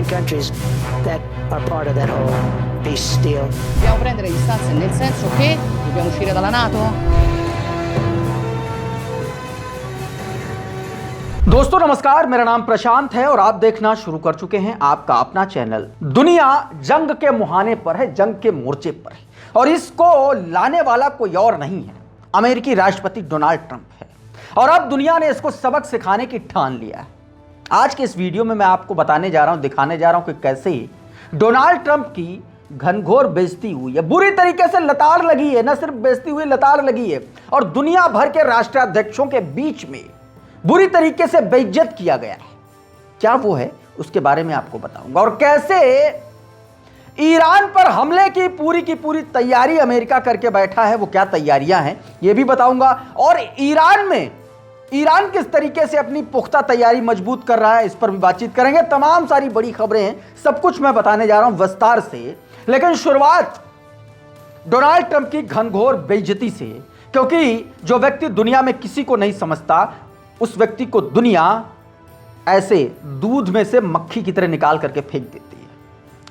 countries that are part of that whole peace deal. Dobbiamo prendere distanze nel senso che dobbiamo uscire dalla NATO? दोस्तों नमस्कार, मेरा नाम प्रशांत है और आप देखना शुरू कर चुके हैं आपका अपना चैनल। दुनिया जंग के मुहाने पर है, जंग के मोर्चे पर है और इसको लाने वाला कोई और नहीं है, अमेरिकी राष्ट्रपति डोनाल्ड ट्रंप है। और अब दुनिया ने इसको सबक सिखाने की ठान लिया है। आज के इस वीडियो में मैं आपको बताने जा रहा हूं, दिखाने जा रहा हूं कि कैसे डोनाल्ड ट्रंप की घनघोर बेइज्जती हुई है, बुरी तरीके से लताड़ लगी है, न सिर्फ बेइज्जती हुई, लताड़ लगी है और दुनिया भर के राष्ट्राध्यक्षों के बीच में बुरी तरीके से बेइज्जत किया गया है। क्या वो है, उसके बारे में आपको बताऊंगा। और कैसे ईरान पर हमले की पूरी तैयारी अमेरिका करके बैठा है, वो क्या तैयारियां हैं ये भी बताऊंगा। और ईरान किस तरीके से अपनी पुख्ता तैयारी मजबूत कर रहा है, इस पर भी बातचीत करेंगे। तमाम सारी बड़ी खबरें हैं, सब कुछ मैं बताने जा रहा हूं विस्तार से। लेकिन शुरुआत डोनाल्ड ट्रंप की घनघोर बेइज्जती से, क्योंकि जो व्यक्ति दुनिया में किसी को नहीं समझता, उस व्यक्ति को दुनिया ऐसे दूध में से मक्खी की तरह निकाल करके फेंक देती है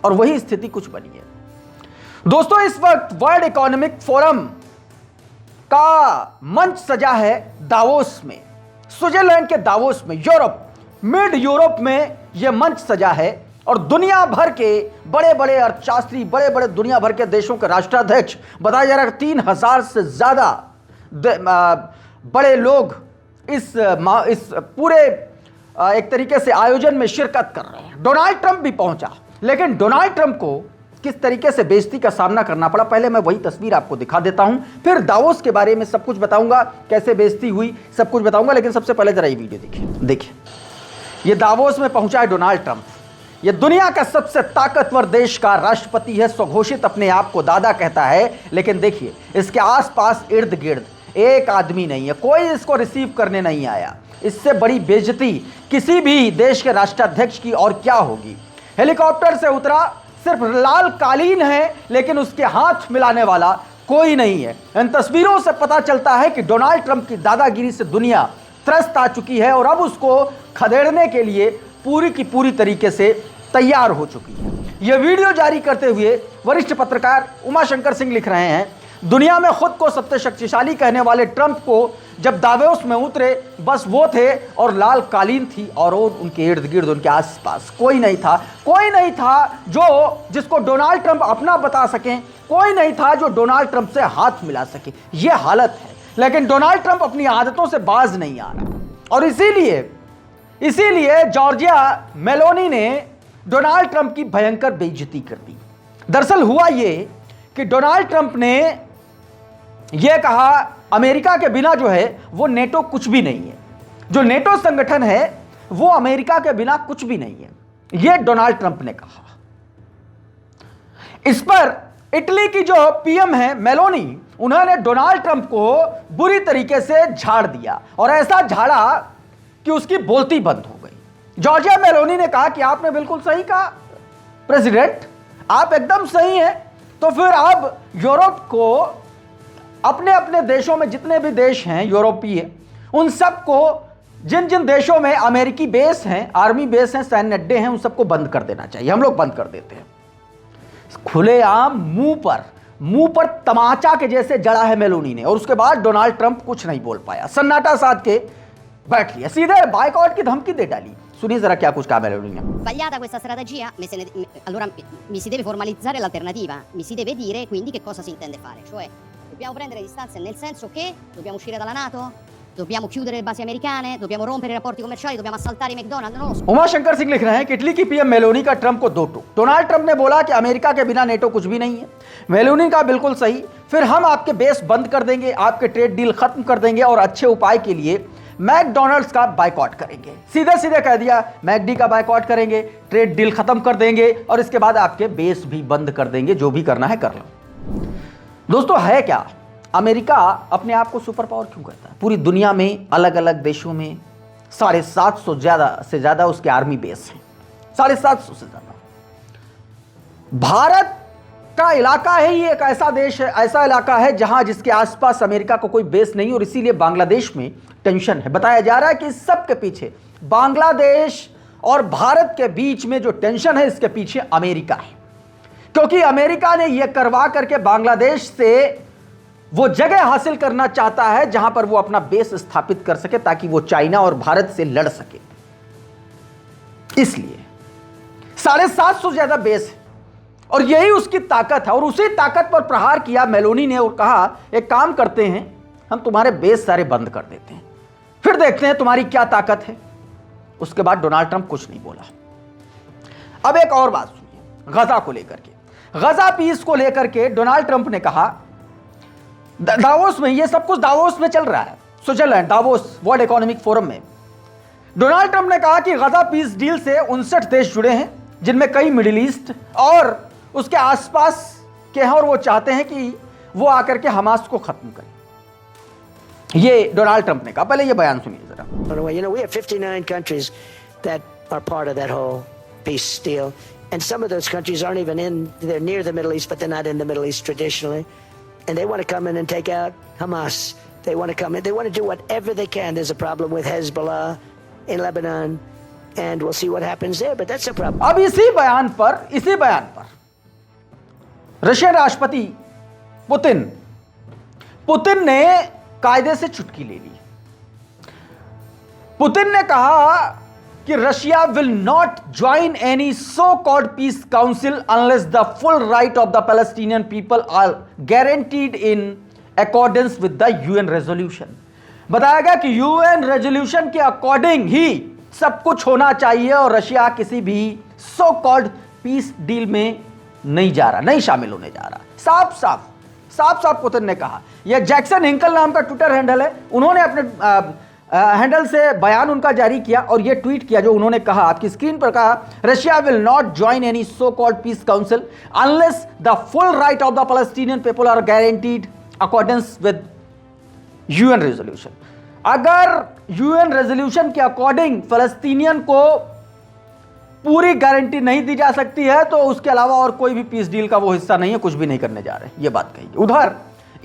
और वही स्थिति कुछ बनी है। दोस्तों, इस वक्त वर्ल्ड इकोनॉमिक फोरम का मंच सजा है दावोस में, स्विट्जरलैंड के दावोस में, मिड यूरोप में यह मंच सजा है और दुनिया भर के बड़े बड़े अर्थशास्त्री, बड़े बड़े दुनिया भर के देशों के राष्ट्राध्यक्ष, बताया जा रहा है 3000 से ज्यादा बड़े लोग इस पूरे एक तरीके से आयोजन में शिरकत कर रहे हैं। डोनाल्ड ट्रंप भी पहुंचा, लेकिन डोनाल्ड ट्रंप को किस तरीके से बेइज्जती का सामना करना पड़ा, पहले मैं वही तस्वीर आपको दिखा देता हूं, फिर दावोस के बारे में सब कुछ बताऊंगा, कैसे बेइज्जती हुई सब कुछ बताऊंगा। लेकिन सबसे पहले जरा ये वीडियो देखिए। ये दावोस में पहुंचा है डोनाल्ड ट्रंप। ये दुनिया का सबसे ताकतवर देश का राष्ट्रपति है, स्वघोषित अपने आप को दादा कहता है। लेकिन देखिए, इसके आसपास इर्द गिर्द एक आदमी नहीं है, कोई इसको रिसीव करने नहीं आया। इससे बड़ी बेइज्जती किसी भी देश के राष्ट्राध्यक्ष की और क्या होगी। हेलीकॉप्टर से उतरा, सिर्फ लाल कालीन है, लेकिन उसके हाथ मिलाने वाला कोई नहीं है। इन तस्वीरों से पता चलता है कि डोनाल्ड ट्रंप की दादागिरी से दुनिया त्रस्त आ चुकी है और अब उसको खदेड़ने के लिए पूरी की पूरी तरीके से तैयार हो चुकी है। यह वीडियो जारी करते हुए वरिष्ठ पत्रकार उमाशंकर सिंह लिख रहे हैं, दुनिया में खुद को सबसे शक्तिशाली कहने वाले ट्रंप को जब दावोस में उतरे, बस वो थे और लाल कालीन थी और उनके इर्द गिर्द, उनके आसपास कोई नहीं था जिसको डोनाल्ड ट्रंप अपना बता सकें, कोई नहीं था जो डोनाल्ड ट्रंप से हाथ मिला सके। ये हालत है। लेकिन डोनाल्ड ट्रंप अपनी आदतों से बाज नहीं आ रहा और इसीलिए जॉर्जिया मेलोनी ने डोनाल्ड ट्रंप की भयंकर बेइज्जती कर दी। दरअसल हुआ ये कि डोनाल्ड ट्रंप ने यह कहा, अमेरिका के बिना जो है वो नेटो कुछ भी नहीं है, जो नेटो संगठन है वो अमेरिका के बिना कुछ भी नहीं है, यह डोनाल्ड ट्रंप ने कहा। इस पर इटली की जो पीएम है मेलोनी, उन्होंने डोनाल्ड ट्रंप को बुरी तरीके से झाड़ दिया और ऐसा झाड़ा कि उसकी बोलती बंद हो गई। जॉर्जिया मेलोनी ने कहा कि आपने बिल्कुल सही कहा प्रेसिडेंट, आप एकदम सही हैं। तो फिर अब यूरोप को, अपने अपने देशों में जितने भी देश हैं यूरोपीय, उन सबको, जिन जिन देशों में अमेरिकी बेस हैं, आर्मी बेस हैं, सैन्य अड्डे हैं, उन सबको बंद कर देना चाहिए। हम लोग बंद कर देते हैं। खुलेआम मुंह पर तमाचा के जैसे जड़ा है मेलोनी ने और उसके बाद डोनाल्ड ट्रंप कुछ नहीं बोल पाया, सन्नाटा साध के बैठ लिया, सीधे बायकॉट की धमकी दे डाली। सुनिए जरा क्या कुछ कहा मेलोनी ने। Sbagliata questa strategia? Allora mi si deve formalizzare l'alternativa, mi si deve dire quindi che cosa si intende fare, cioè dobbiamo prendere distanze nel senso che dobbiamo uscire dalla NATO, dobbiamo chiudere le basi americane, dobbiamo rompere i rapporti commerciali, dobbiamo assaltare i McDonald's, non lo so। Umashankar Singh लिख रहे हैं कि Italy की PM Meloni का Trump को दो टूक। Donald Trump ने बोला कि अमेरिका के बिना नेटो कुछ भी नहीं है। मेलोनी का बिल्कुल सही, फिर हम आपके बेस बंद कर देंगे, आपके ट्रेड डील खत्म कर देंगे और अच्छे उपाय के लिए मैकडॉनल्ड्स का बायकॉट करेंगे। सीधे सीधे कह दिया, मैकडी का बायकॉट करेंगे, ट्रेड डील खत्म कर देंगे और इसके बाद आपके बेस भी बंद कर देंगे, जो भी करना है कर लो। दोस्तों, है क्या, अमेरिका अपने आप को सुपर पावर क्यों कहता है? पूरी दुनिया में अलग अलग देशों में 750 से ज्यादा उसके आर्मी बेस हैं, 750 से ज्यादा। भारत का इलाका है, ये एक ऐसा देश है, ऐसा इलाका है जहां जिसके आसपास अमेरिका को कोई बेस नहीं और इसीलिए बांग्लादेश में टेंशन है। बताया जा रहा है कि इस सब के पीछे बांग्लादेश और भारत के बीच में जो टेंशन है, इसके पीछे अमेरिका है। क्योंकि अमेरिका ने यह करवा करके बांग्लादेश से वो जगह हासिल करना चाहता है जहां पर वो अपना बेस स्थापित कर सके, ताकि वो चाइना और भारत से लड़ सके। इसलिए 750 से ज्यादा बेस है और यही उसकी ताकत है। और उसी ताकत पर प्रहार किया मेलोनी ने और कहा एक काम करते हैं, हम तुम्हारे बेस सारे बंद कर देते हैं, फिर देखते हैं तुम्हारी क्या ताकत है। उसके बाद डोनाल्ड ट्रंप कुछ नहीं बोला। अब एक और बात सुनिए, गजा को लेकर के, गजा पीस को लेकर के डोनाल्ड ट्रंप ने कहा, दावोस में, ये सब कुछ दावोस में चल रहा है, Switzerland, Davos world economic forum में डोनाल्ड ट्रंप ने कहा कि गजा पीस डील से 59 देश जुड़े हैं, जिनमें कई मिडिल ईस्ट और उसके आसपास के हैं, और वो चाहते हैं कि वो आकर के हमास को खत्म करें। ये डोनाल्ड ट्रंप ने कहा। पहले ये बयान सुनिए जरा। You know, we have 59 countries that are part of that whole peace deal. And some of those countries aren't even they're near the Middle East, but they're not in the Middle East traditionally. And they want to come in and take out Hamas. They want to come in. They want to do whatever they can. There's a problem with Hezbollah in Lebanon. And we'll see what happens there, but that's a problem. अब इसी बयान पर Russian राष्ट्रपति Putin ने कायदे से चुटकी ले ली। पुतिन ने कहा कि Russia will not join any so called peace council unless the full right of the Palestinian people are guaranteed in accordance with the UN resolution. बताया गया कि यूएन रेजोल्यूशन के अकॉर्डिंग ही सब कुछ होना चाहिए और रशिया किसी भी सो कॉल्ड पीस डील में नहीं जा रहा, नहीं शामिल होने जा रहा। साफ साफ पुतिन ने कहा। यह जैक्सन हिंकल नाम का ट्विटर हैंडल है, उन्होंने अपने हैंडल से बयान उनका जारी किया और यह ट्वीट किया जो उन्होंने कहा, आपकी स्क्रीन पर कहा, Russia will not join any so called peace council unless the full right of the Palestinian people are guaranteed accordance with UN resolution. अगर यूएन रेजोल्यूशन के अकॉर्डिंग फलस्तीनियन को पूरी गारंटी नहीं दी जा सकती है तो उसके अलावा और कोई भी पीस डील का वो हिस्सा नहीं है, कुछ भी नहीं करने जा रहे, ये बात कही। उधर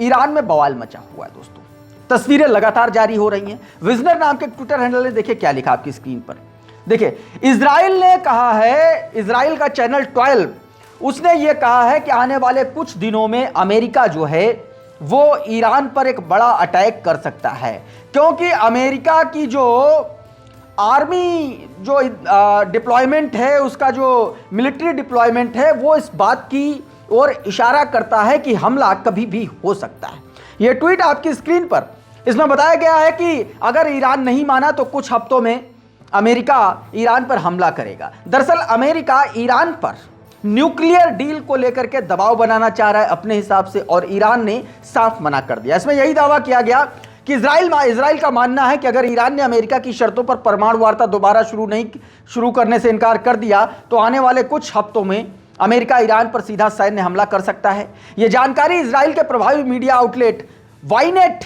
ईरान में बवाल मचा हुआ है दोस्तों, तस्वीरें लगातार जारी हो रही हैं। विजनर नाम के ट्विटर हैंडल ने देखिए क्या लिखा आपकी स्क्रीन पर, देखिए। इजराइल ने कहा है, इजराइल का चैनल 12 उसने ये कहा है कि आने वाले कुछ दिनों में अमेरिका जो है वो ईरान पर एक बड़ा अटैक कर सकता है, क्योंकि अमेरिका की जो आर्मी जो डिप्लॉयमेंट है, उसका जो मिलिट्री डिप्लॉयमेंट है, वो इस बात की ओर इशारा करता है कि हमला कभी भी हो सकता है। यह ट्वीट आपकी स्क्रीन पर, इसमें बताया गया है कि अगर ईरान नहीं माना तो कुछ हफ्तों में अमेरिका ईरान पर हमला करेगा। दरअसल अमेरिका ईरान पर न्यूक्लियर डील को लेकर के दबाव बनाना चाह रहा है अपने हिसाब से, और ईरान ने साफ मना कर दिया। इसमें यही दावा किया गया कि इजराइल का मानना है कि अगर ईरान ने अमेरिका की शर्तों पर परमाणु वार्ता दोबारा शुरू करने से इनकार कर दिया तो आने वाले कुछ हफ्तों में अमेरिका ईरान पर सीधा सैन्य हमला कर सकता है। यह जानकारी इजराइल के प्रभावी मीडिया आउटलेट वाइनेट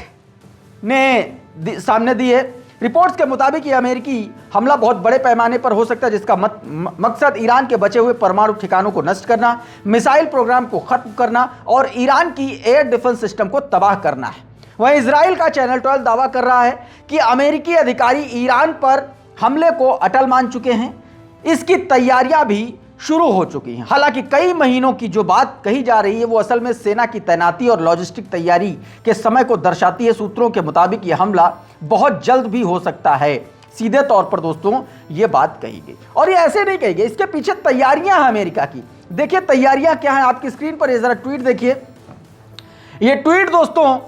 ने सामने दी है। रिपोर्ट्स के मुताबिक यह अमेरिकी हमला बहुत बड़े पैमाने पर हो सकता है, जिसका मकसद ईरान के बचे हुए परमाणु ठिकानों को नष्ट करना, मिसाइल प्रोग्राम को खत्म करना और ईरान की एयर डिफेंस सिस्टम को तबाह करना है। वहीं इजराइल का चैनल 12 दावा कर रहा है कि अमेरिकी अधिकारी ईरान पर हमले को अटल मान चुके हैं, इसकी तैयारियां भी शुरू हो चुकी हैं। हालांकि कई महीनों की जो बात कही जा रही है वो असल में सेना की तैनाती और लॉजिस्टिक तैयारी के समय को दर्शाती है। सूत्रों के मुताबिक यह हमला बहुत जल्द भी हो सकता है। सीधे तौर पर दोस्तों ये बात कही गई, और ये ऐसे नहीं कही गई, इसके पीछे तैयारियां हैं अमेरिका की। देखिए तैयारियां क्या हैं, आपकी स्क्रीन पर ये जरा ट्वीट देखिए। ये ट्वीट दोस्तों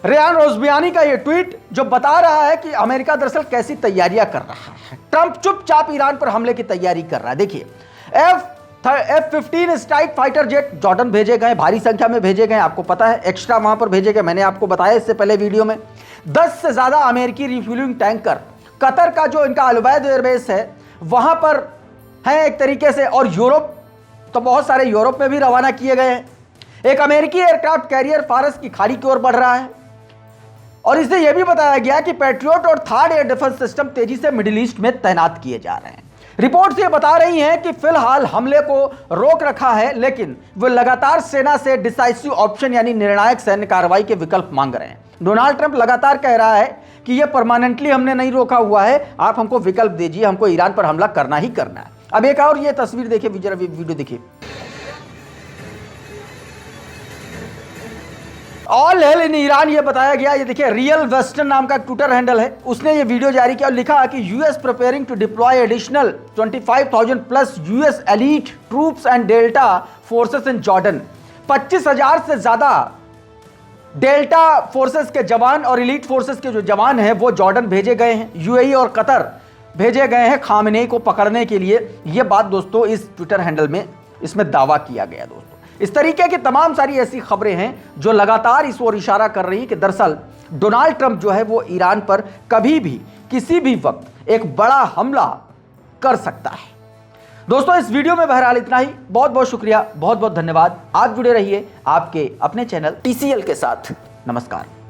रेयान रोजबियानी का ये ट्वीट जो बता रहा है कि अमेरिका दरअसल कैसी तैयारियां कर रहा है। ट्रंप चुपचाप ईरान पर हमले की तैयारी कर रहा है। देखिए F-15 strike fighter jet Jordan भेजे गए, भारी संख्या में भेजे गए, आपको पता है, एक्स्ट्रा वहां पर भेजे गए। मैंने आपको बताया इससे पहले वीडियो में 10 से ज्यादा अमेरिकी रिफ्यूलिंग टैंकर कतर का जो इनका अलवैद एयरबेस है वहां पर है एक तरीके से, और यूरोप तो बहुत सारे यूरोप में भी रवाना किए गए हैं। एक अमेरिकी एयरक्राफ्ट कैरियर फारस की खाड़ी की ओर बढ़ रहा है, और इससे यह भी बताया गया कि पैट्रियट और थर्ड एयर डिफेंस सिस्टम तेजी से मिडिल ईस्ट में तैनात किए जा रहे हैं। रिपोर्ट्स ये बता रही हैं कि फिलहाल हमले को रोक रखा है, लेकिन वो लगातार सेना से डिसाइसिव ऑप्शन यानी निर्णायक सैन्य कार्रवाई के विकल्प मांग रहे हैं। डोनाल्ड ट्रंप लगातार कह रहा है कि ये परमानेंटली हमने नहीं रोका हुआ है, आप हमको विकल्प दीजिए, हमको ईरान पर हमला करना ही करना है। अब एक और ये तस्वीर देखिए, वीडियो देखिए। ऑल हेल इन ईरान ये बताया गया, ये देखिए रियल वेस्टर्न नाम का ट्विटर हैंडल है, उसने ये वीडियो जारी किया और लिखा कि US preparing to deploy additional 25,000 plus US elite troops and Delta forces in Jordan. 25,000 से ज्यादा डेल्टा फोर्सेस के जवान और एलीट फोर्सेस के जो जवान हैं वो जॉर्डन भेजे गए हैं, यूएई और कतर भेजे गए हैं खामेनेई को पकड़ने के लिए। यह बात दोस्तों इस ट्विटर हैंडल में इसमें दावा किया गया। दोस्तों इस तरीके की तमाम सारी ऐसी खबरें हैं जो लगातार इस ओर इशारा कर रही है कि दरअसल डोनाल्ड ट्रंप जो है वो ईरान पर कभी भी किसी भी वक्त एक बड़ा हमला कर सकता है। दोस्तों इस वीडियो में बहरहाल इतना ही। बहुत बहुत शुक्रिया, बहुत बहुत धन्यवाद। आप जुड़े रहिए आपके अपने चैनल TCL के साथ। नमस्कार।